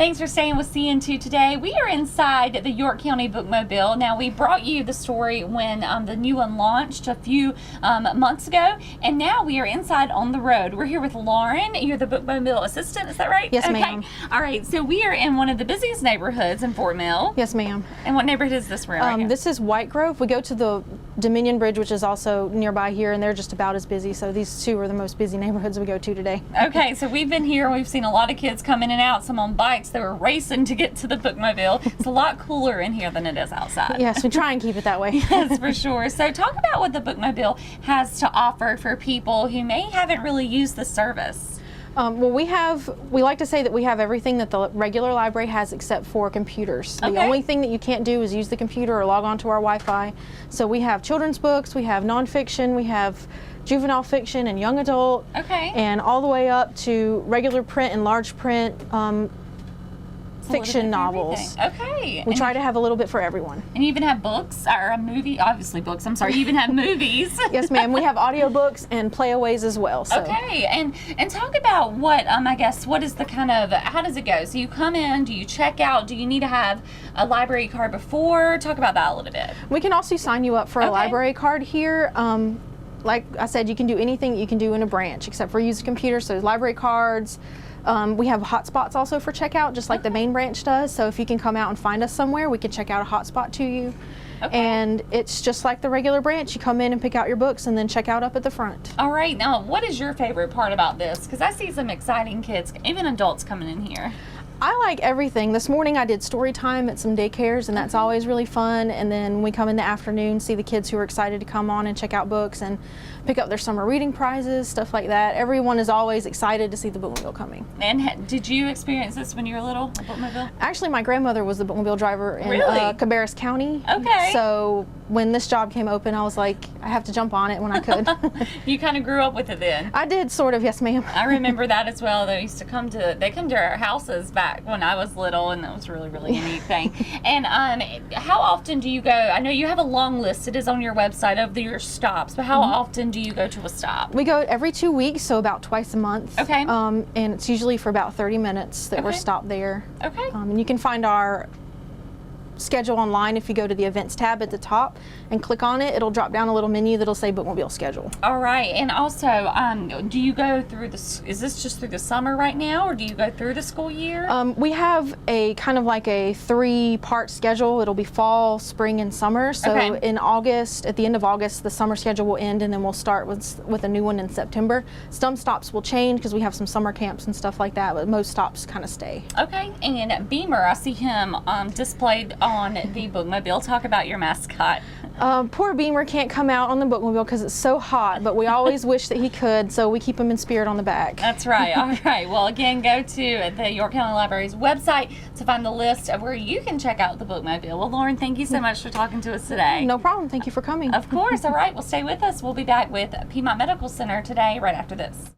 Thanks for staying with CN2 Today. We are inside the York County Bookmobile. Now, we brought you the story when the new one launched a few months ago, and now we are inside on the road. We're here with Lauren. You're the Bookmobile assistant, is that right? Yes, ma'am. All right, so we are in one of the busiest neighborhoods in Fort Mill. Yes, ma'am. And what neighborhood is this right here? This is White Grove. We go to the Dominion Bridge, which is also nearby here, and they're just about as busy. So these two are the most busy neighborhoods we go to today. Okay, so we've been here. We've seen a lot of kids come in and out, some on bikes. They were racing to get to the Bookmobile. It's a lot cooler in here than it is outside. Yes, we try and keep it that way. Yes, for sure. So talk about what the Bookmobile has to offer for people who may haven't really used the service. Well, we like to say that we have everything that the regular library has except for computers. Okay. The only thing that you can't do is use the computer or log on to our Wi-Fi. So we have children's books, we have nonfiction, we have juvenile fiction and young adult, and all the way up to regular print and large print fiction novels. Okay. We try to have a little bit for everyone. And you even have books, or a movie, obviously books, I'm sorry, you even have movies. Yes, ma'am. We have audiobooks and playaways as well. So. Okay, and talk about what, I guess, what is the kind of, how does it go? So you come in, do you check out, do you need to have a library card before? Talk about that a little bit. We can also sign you up for a library card here. Like I said, you can do anything you can do in a branch except for use a computer, so library cards. We have hotspots also for checkout, just like the main branch does. So if you can come out and find us somewhere, we can check out a hotspot to you. And it's just like the regular branch. You come in and pick out your books and then check out up at the front. All right. Now, what is your favorite part about this? Because I see some exciting kids, even adults coming in here. I like everything. This morning I did story time at some daycares, and that's always really fun. And then we come in the afternoon, see the kids who are excited to come on and check out books and pick up their summer reading prizes, stuff like that. Everyone is always excited to see the Bookmobile coming. And did you experience this when you were little, the Bookmobile? Actually, my grandmother was the Bookmobile driver in Cabarrus County. Okay. So when this job came open, I was like, I have to jump on it when I could. You kind of grew up with it then? I did, sort of, yes, ma'am. I remember that as well. They used to come to our houses back when I was little, and that was really, really a neat thing. And how often do you go? I know you have a long list. It is on your website of your stops, but how often do you go to a stop? We go every 2 weeks, so about twice a month. Okay. And it's usually for about 30 minutes that we're stopped there. Okay. And you can find our schedule online. If you go to the events tab at the top and click on it, it'll drop down a little menu that'll say Bookmobile schedule. All right. And also, do you go through is this just through the summer right now, or do you go through the school year? We have a kind of like a 3-part schedule. It'll be fall, spring, and summer. So in August, at the end of August, the summer schedule will end, and then we'll start with a new one in September. Some stops will change because we have some summer camps and stuff like that, but most stops kind of stay. Okay. And Beamer, I see him displayed on the Bookmobile. Talk about your mascot. Poor Beamer can't come out on the Bookmobile because it's so hot, but we always wish that he could, so we keep him in spirit on the back. That's right. All right. Well, again, go to the York County Library's website to find the list of where you can check out the Bookmobile. Well, Lauren, thank you so much for talking to us today. No problem. Thank you for coming. Of course. All right. Well, stay with us. We'll be back with Piedmont Medical Center today right after this.